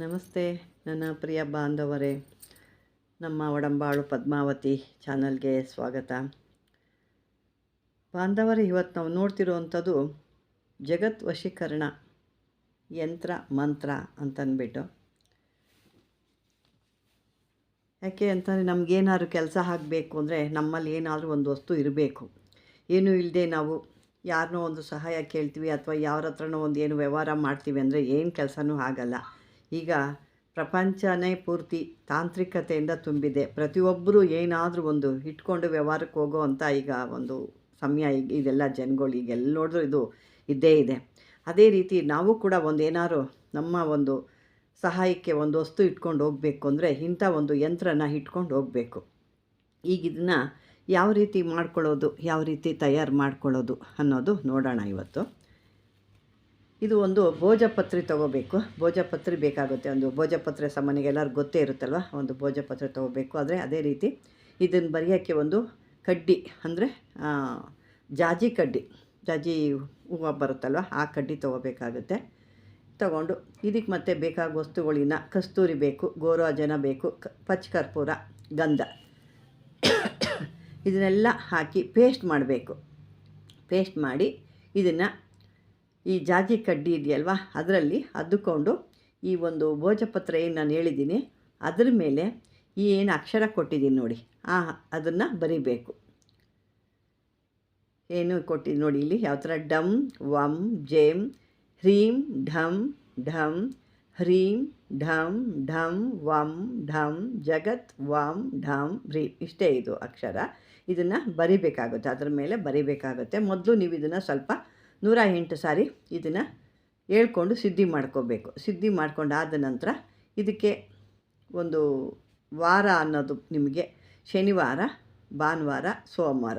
ನಮಸ್ತೆ ನನ್ನ ಪ್ರಿಯ ಬಾಂಧವರೇ, ನಮ್ಮ ಒಡಂಬಾಳು ಪದ್ಮಾವತಿ ಚಾನಲ್ಗೆ ಸ್ವಾಗತ. ಬಾಂಧವರೇ, ಇವತ್ತು ನಾವು ನೋಡ್ತಿರೋವಂಥದ್ದು ಜಗತ್ ವಶೀಕರಣ ಯಂತ್ರ ಮಂತ್ರ ಅಂತಂದ್ಬಿಟ್ಟು. ಯಾಕೆ ಅಂತಂದರೆ ನಮಗೇನಾದ್ರು ಕೆಲಸ ಆಗಬೇಕು ಅಂದರೆ ನಮ್ಮಲ್ಲಿ ಏನಾದರೂ ಒಂದು ವಸ್ತು ಇರಬೇಕು. ಏನೂ ಇಲ್ಲದೆ ನಾವು ಯಾರನ್ನೋ ಒಂದು ಸಹಾಯ ಕೇಳ್ತೀವಿ ಅಥವಾ ಯಾರ ಹತ್ರನೋ ಒಂದು ಏನು ವ್ಯವಹಾರ ಮಾಡ್ತೀವಿ ಅಂದರೆ ಏನು ಕೆಲಸನೂ ಆಗಲ್ಲ. ಈಗ ಪ್ರಪಂಚನೇ ಪೂರ್ತಿ ತಾಂತ್ರಿಕತೆಯಿಂದ ತುಂಬಿದೆ. ಪ್ರತಿಯೊಬ್ಬರೂ ಏನಾದರೂ ಒಂದು ಇಟ್ಕೊಂಡು ವ್ಯವಹಾರಕ್ಕೆ ಹೋಗೋ ಅಂಥ ಈಗ ಒಂದು ಸಮಯ ಇದೆಲ್ಲ ಜನಗಳು ಈಗ ಎಲ್ಲಿ ನೋಡಿದ್ರೂ ಇದು ಇದ್ದೇ ಇದೆ. ಅದೇ ರೀತಿ ನಾವು ಕೂಡ ಏನಾದ್ರು ನಮ್ಮ ಒಂದು ಸಹಾಯಕ್ಕೆ ಒಂದು ವಸ್ತು ಇಟ್ಕೊಂಡು ಹೋಗಬೇಕು ಅಂದರೆ ಇಂಥ ಒಂದು ಯಂತ್ರನ ಇಟ್ಕೊಂಡು ಹೋಗಬೇಕು. ಈಗ ಇದನ್ನು ಯಾವ ರೀತಿ ಮಾಡ್ಕೊಳ್ಳೋದು, ಯಾವ ರೀತಿ ತಯಾರು ಮಾಡ್ಕೊಳ್ಳೋದು ಅನ್ನೋದು ನೋಡೋಣ ಇವತ್ತು. ಇದು ಒಂದು ಭೋಜಪತ್ರೆ ತೊಗೋಬೇಕು. ಭೋಜಪತ್ರೆ ಬೇಕಾಗುತ್ತೆ. ಒಂದು ಭೋಜಪತ್ರೆ ಸಾಮಾನ್ಯಗೆ ಎಲ್ಲರಿಗೂ ಗೊತ್ತೇ ಇರುತ್ತಲ್ವ, ಒಂದು ಭೋಜಪತ್ರೆ ತೊಗೋಬೇಕು. ಆದರೆ ಅದೇ ರೀತಿ ಇದನ್ನು ಬರೆಯೋಕ್ಕೆ ಒಂದು ಕಡ್ಡಿ, ಅಂದರೆ ಜಾಜಿ ಕಡ್ಡಿ, ಜಾಜಿ ಹೂವು ಬರುತ್ತಲ್ವ, ಆ ಕಡ್ಡಿ ತೊಗೋಬೇಕಾಗುತ್ತೆ. ತಗೊಂಡು ಇದಕ್ಕೆ ಮತ್ತೆ ಬೇಕಾದ ವಸ್ತುಗಳಿನ ಕಸ್ತೂರಿ ಬೇಕು, ಗೋರೋಜನ ಬೇಕು, ಪಚ್ಚಕರ್ಪೂರ, ಗಂಧ, ಇದನ್ನೆಲ್ಲ ಹಾಕಿ ಪೇಸ್ಟ್ ಮಾಡಬೇಕು. ಪೇಸ್ಟ್ ಮಾಡಿ ಇದನ್ನು ಈ ಜಾಜಿ ಕಡ್ಡಿ ಇದೆಯಲ್ವ ಅದರಲ್ಲಿ ಅದ್ದುಕೊಂಡು ಈ ಒಂದು ಭೋಜಪತ್ರೆ ಏನು ನಾನು ಹೇಳಿದ್ದೀನಿ ಅದ್ರ ಮೇಲೆ ಈ ಏನು ಅಕ್ಷರ ಕೊಟ್ಟಿದ್ದೀನಿ ನೋಡಿ ಅದನ್ನು ಬರಿಬೇಕು. ಏನು ಕೊಟ್ಟಿದ್ದೀನಿ ನೋಡಿ ಇಲ್ಲಿ ಯಾವ ಥರ ಡಮ್ ವಂ ಜೇಮ್ ಹ್ರೀಂ ಢಮ್ ಢಮ್ ಹ್ರೀಂ ಢಮ್ ಢಮ್ ವಂ ಢಮ್ ಜಗತ್ ವಂ ಢಮ್ ಹ್ರೀಂ, ಇಷ್ಟೇ ಇದು ಅಕ್ಷರ. ಇದನ್ನು ಬರಿಬೇಕಾಗುತ್ತೆ, ಅದ್ರ ಮೇಲೆ ಬರಿಬೇಕಾಗುತ್ತೆ. ಮೊದಲು ನೀವು ಇದನ್ನು ಸ್ವಲ್ಪ 108 ಸಾರಿ ಇದನ್ನು ಹೇಳ್ಕೊಂಡು ಸಿದ್ಧಿ ಮಾಡ್ಕೋಬೇಕು. ಸಿದ್ಧಿ ಮಾಡ್ಕೊಂಡಾದ ನಂತರ ಇದಕ್ಕೆ ಒಂದು ವಾರ ಅನ್ನೋದು ನಿಮಗೆ ಶನಿವಾರ, ಭಾನುವಾರ, ಸೋಮವಾರ,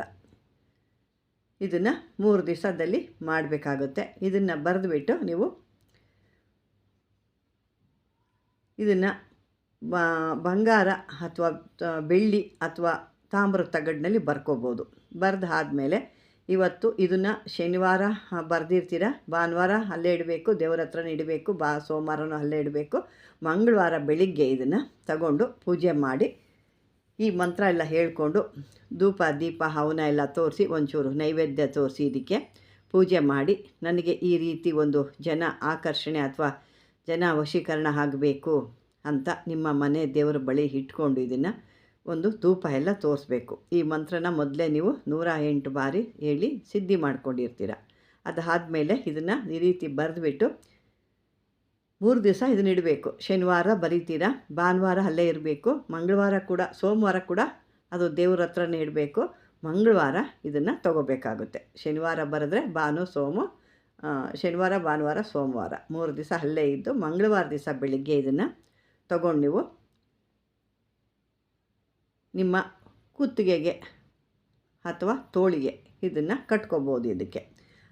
ಇದನ್ನು 3 ದಿವಸದಲ್ಲಿ ಮಾಡಬೇಕಾಗುತ್ತೆ. ಇದನ್ನು ಬರೆದುಬಿಟ್ಟು ನೀವು ಇದನ್ನು ಬಂಗಾರ ಅಥವಾ ಬೆಳ್ಳಿ ಅಥವಾ ತಾಮ್ರದ ತಗಡಿನಲ್ಲಿ ಬರ್ಕೋಬೋದು. ಬರೆದು ಆದಮೇಲೆ ಇವತ್ತು ಇದನ್ನು ಶನಿವಾರ ಬರೆದಿರ್ತೀರ, ಭಾನುವಾರ ಅಲ್ಲೇ ಇಡಬೇಕು, ದೇವರ ಹತ್ರನೇ ಇಡಬೇಕು, ಸೋಮವಾರನೂ ಅಲ್ಲೇ ಇಡಬೇಕು. ಮಂಗಳವಾರ ಬೆಳಿಗ್ಗೆ ಇದನ್ನು ತಗೊಂಡು ಪೂಜೆ ಮಾಡಿ ಈ ಮಂತ್ರ ಎಲ್ಲ ಹೇಳ್ಕೊಂಡು ಧೂಪ ದೀಪ ಹವನ ಎಲ್ಲ ತೋರಿಸಿ ಒಂಚೂರು ನೈವೇದ್ಯ ತೋರಿಸಿ ಇದಕ್ಕೆ ಪೂಜೆ ಮಾಡಿ, ನನಗೆ ಈ ರೀತಿ ಒಂದು ಜನ ಆಕರ್ಷಣೆ ಅಥವಾ ಜನ ವಶೀಕರಣ ಆಗಬೇಕು ಅಂತ ನಿಮ್ಮ ಮನೆ ದೇವರ ಬಳಿ ಇಟ್ಕೊಂಡು ಇದನ್ನು ಒಂದು ಧೂಪ ಎಲ್ಲ ತೋರಿಸ್ಬೇಕು. ಈ ಮಂತ್ರನ ಮೊದಲೇ ನೀವು 108 ಬಾರಿ ಹೇಳಿ ಸಿದ್ಧಿ ಮಾಡ್ಕೊಂಡಿರ್ತೀರ. ಅದಾದಮೇಲೆ ಇದನ್ನು ಈ ರೀತಿ ಬರೆದುಬಿಟ್ಟು 3 ದಿವಸ ಇದನ್ನ ಇಡಬೇಕು. ಶನಿವಾರ ಬರೀತೀರಾ, ಭಾನುವಾರ ಅಲ್ಲೇ ಇರಬೇಕು, ಮಂಗಳವಾರ ಕೂಡ, ಸೋಮವಾರ ಕೂಡ ಅದು ದೇವ್ರ ಹತ್ರನೇ ಇಡಬೇಕು, ಮಂಗಳವಾರ ಇದನ್ನು ತೊಗೋಬೇಕಾಗುತ್ತೆ. ಶನಿವಾರ ಬರೆದ್ರೆ ಶನಿವಾರ ಭಾನುವಾರ ಸೋಮವಾರ 3 ದಿವಸ ಅಲ್ಲೇ ಇದ್ದು ಮಂಗಳವಾರ ದಿವಸ ಬೆಳಿಗ್ಗೆ ಇದನ್ನು ತಗೊಂಡು ನೀವು ನಿಮ್ಮ ಕುತ್ತಿಗೆಗೆ ಅಥವಾ ತೋಳಿಗೆ ಇದನ್ನು ಕಟ್ಕೋಬೋದು. ಇದಕ್ಕೆ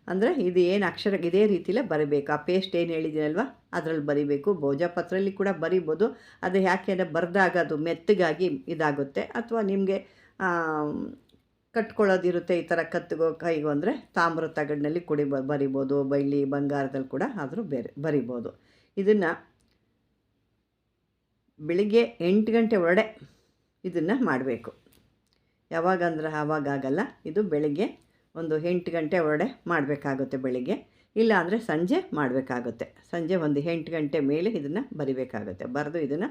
ಅಂದರೆ ಇದು ಏನು ಅಕ್ಷರ ಇದೇ ರೀತಿಲೇ ಬರೀಬೇಕು. ಆ ಪೇಸ್ಟ್ ಏನು ಹೇಳಿದ್ದೀನಲ್ವ ಅದರಲ್ಲಿ ಬರಿಬೇಕು. ಭೋಜಪತ್ರೆಯಲ್ಲಿ ಕೂಡ ಬರಿಬೋದು. ಅದು ಯಾಕೆಂದರೆ ಬರೆದಾಗ ಅದು ಮೆತ್ತಗಾಗಿ ಇದಾಗುತ್ತೆ. ಅಥವಾ ನಿಮಗೆ ಕಟ್ಕೊಳ್ಳೋದಿರುತ್ತೆ ಈ ಥರ ಕತ್ತಿಗೋ ಕೈಗೋ ಅಂದರೆ ತಾಮ್ರ ತಗಡಿನಲ್ಲಿ ಬರಿಬೋದು. ಬೆಳ್ಳಿ ಬಂಗಾರದಲ್ಲಿ ಕೂಡ ಆದರೂ ಬರಿಬೋದು. ಇದನ್ನು ಬೆಳಿಗ್ಗೆ 8 ಗಂಟೆ ಒಳಗಡೆ ಇದನ್ನು ಮಾಡಬೇಕು. ಯಾವಾಗಂದ್ರೆ ಆವಾಗಲ್ಲ, ಇದು ಬೆಳಿಗ್ಗೆ ಒಂದು 8 ಗಂಟೆ ಒಳಗಡೆ ಮಾಡಬೇಕಾಗುತ್ತೆ ಬೆಳಿಗ್ಗೆ. ಇಲ್ಲ ಅಂದರೆ ಸಂಜೆ ಮಾಡಬೇಕಾಗುತ್ತೆ. ಸಂಜೆ ಒಂದು 8 ಗಂಟೆ ಮೇಲೆ ಇದನ್ನು ಬರಿಬೇಕಾಗುತ್ತೆ. ಬರೆದು ಇದನ್ನು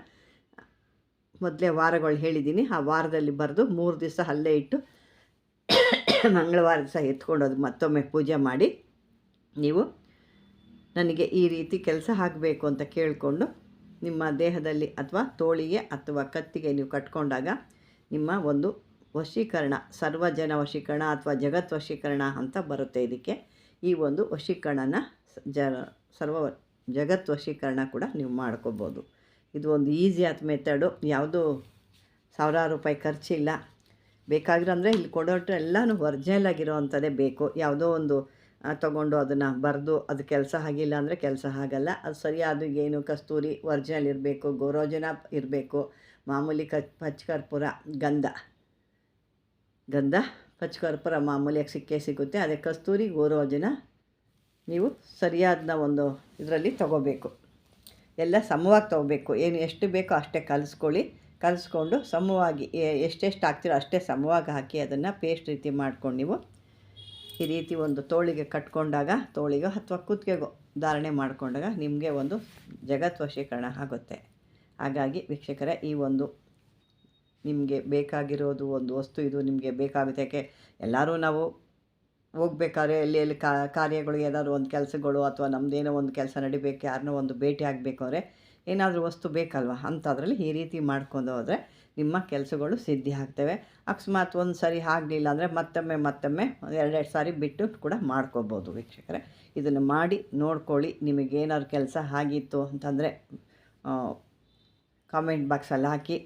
ಮೊದಲೇ ವಾರಗಳು ಹೇಳಿದ್ದೀನಿ, ಆ ವಾರದಲ್ಲಿ ಬರೆದು 3 ದಿವಸ ಅಲ್ಲೇ ಇಟ್ಟು ಮಂಗಳವಾರ ದಿವಸ ಎತ್ಕೊಂಡೋದು ಮತ್ತೊಮ್ಮೆ ಪೂಜೆ ಮಾಡಿ ನೀವು ನನಗೆ ಈ ರೀತಿ ಕೆಲಸ ಆಗಬೇಕು ಅಂತ ಕೇಳಿಕೊಂಡು ನಿಮ್ಮ ದೇಹದಲ್ಲಿ ಅಥವಾ ತೋಳಿಗೆ ಅಥವಾ ಕತ್ತಿಗೆ ನೀವು ಕಟ್ಕೊಂಡಾಗ ನಿಮ್ಮ ಒಂದು ವಶೀಕರಣ, ಸರ್ವಜನ ವಶೀಕರಣ ಅಥವಾ ಜಗತ್ ವಶೀಕರಣ ಅಂತ ಬರುತ್ತೆ. ಇದಕ್ಕೆ ಈ ಒಂದು ವಶೀಕರಣನ ಜಗತ್ ವಶೀಕರಣ ಕೂಡ ನೀವು ಮಾಡ್ಕೋಬೋದು. ಇದು ಒಂದು ಈಸಿಯಾದ ಮೆಥಡು. ಯಾವುದೂ ಸಾವಿರಾರು ರೂಪಾಯಿ ಖರ್ಚಿಲ್ಲ. ಬೇಕಾಗಿರೋಂದರೆ ಇಲ್ಲಿ ಕೊಡೋಟ್ಟು ಎಲ್ಲನೂ ಒರ್ಜಿನಲ್ ಆಗಿರೋ ಅಂಥದ್ದೇ ಬೇಕು. ಯಾವುದೋ ಒಂದು ತೊಗೊಂಡು ಅದನ್ನು ಬರೆದು ಅದು ಕೆಲಸ ಆಗಿಲ್ಲ ಅಂದರೆ ಕೆಲಸ ಆಗಲ್ಲ. ಅದು ಸರಿಯಾದ ಏನು ಕಸ್ತೂರಿ ಒರ್ಜಿನಲ್ ಇರಬೇಕು, ಗೋರೋಜನ ಇರಬೇಕು, ಮಾಮೂಲಿ ಪಚ್ಚಕರ್ಪೂರ, ಗಂಧ ಪಚ್ಚಕರ್ಪೂರ ಮಾಮೂಲಿಯಾಗಿ ಸಿಗುತ್ತೆ. ಅದೇ ಕಸ್ತೂರಿ ಗೋರೋಜನ ನೀವು ಸರಿಯಾದ ಒಂದು ಇದರಲ್ಲಿ ತೊಗೋಬೇಕು. ಎಲ್ಲ ಸಮವಾಗಿ ತೊಗೋಬೇಕು. ಏನು ಎಷ್ಟು ಬೇಕೋ ಅಷ್ಟೇ ಕಲಿಸ್ಕೊಳ್ಳಿ. ಕಲಿಸ್ಕೊಂಡು ಸಮವಾಗಿ ಎಷ್ಟೆಷ್ಟು ಹಾಕ್ತೀರೋ ಅಷ್ಟೇ ಸಮವಾಗಿ ಹಾಕಿ ಅದನ್ನು ಪೇಸ್ಟ್ ರೀತಿ ಮಾಡ್ಕೊಂಡು ನೀವು ಈ ರೀತಿ ಒಂದು ತೋಳಿಗೆ ಕಟ್ಕೊಂಡಾಗ, ತೋಳಿಗೋ ಅಥವಾ ಕುತ್ತಿಗೆಗೋ ಧಾರಣೆ ಮಾಡಿಕೊಂಡಾಗ ನಿಮಗೆ ಒಂದು ಜಗತ್ ವಶೀಕರಣ ಆಗುತ್ತೆ. ಹಾಗಾಗಿ ವೀಕ್ಷಕರೇ, ಈ ಒಂದು ನಿಮಗೆ ಬೇಕಾಗಿರೋದು ಒಂದು ವಸ್ತು ಇದು ನಿಮಗೆ ಬೇಕಾಗುತ್ತೆ. ಯಾಕೆ ಎಲ್ಲರೂ ನಾವು ಹೋಗ್ಬೇಕಾದ್ರೆ ಎಲ್ಲಿ ಕಾರ್ಯಗಳಿಗೆ ಏನಾದ್ರು ಒಂದು ಕೆಲಸಗಳು ಅಥವಾ ನಮ್ಮದೇನೋ ಒಂದು ಕೆಲಸ ನಡಿಬೇಕು, ಯಾರನ್ನೋ ಒಂದು ಭೇಟಿ ಆಗಬೇಕು ಅಂದರೆ ಏನಾದರೂ ವಸ್ತು ಬೇಕಲ್ವ, ಅಂಥದ್ರಲ್ಲಿ ಈ ರೀತಿ ಮಾಡ್ಕೊಂಡು ಹೋದರೆ ನಿಮ್ಮ ಕೆಲಸಗಳು ಸಿದ್ಧಿ ಆಗ್ತವೆ. ಅಕಸ್ಮಾತ್ ಒಂದು ಸರಿ ಆಗಲಿಲ್ಲ ಅಂದರೆ ಮತ್ತೊಮ್ಮೆ ಎರಡೆರಡು ಸಾರಿ ಬಿಟ್ಟು ಕೂಡ ಮಾಡ್ಕೋಬೋದು ವೀಕ್ಷಕರೇ. ಇದನ್ನು ಮಾಡಿ ನೋಡ್ಕೊಳ್ಳಿ. ನಿಮಗೇನಾದ್ರು ಕೆಲಸ ಆಗಿತ್ತು ಅಂತಂದರೆ ಕಾಮೆಂಟ್ ಬಾಕ್ಸಲ್ಲಿ ಹಾಕಿ.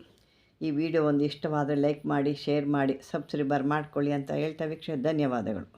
ಈ ವಿಡಿಯೋ ಒಂದು ಇಷ್ಟವಾದರೆ ಲೈಕ್ ಮಾಡಿ, ಶೇರ್ ಮಾಡಿ, ಸಬ್ಸ್ಕ್ರೈಬರ್ ಮಾಡ್ಕೊಳ್ಳಿ ಅಂತ ಹೇಳ್ತಾ ವೀಕ್ಷಕರೇ ಧನ್ಯವಾದಗಳು.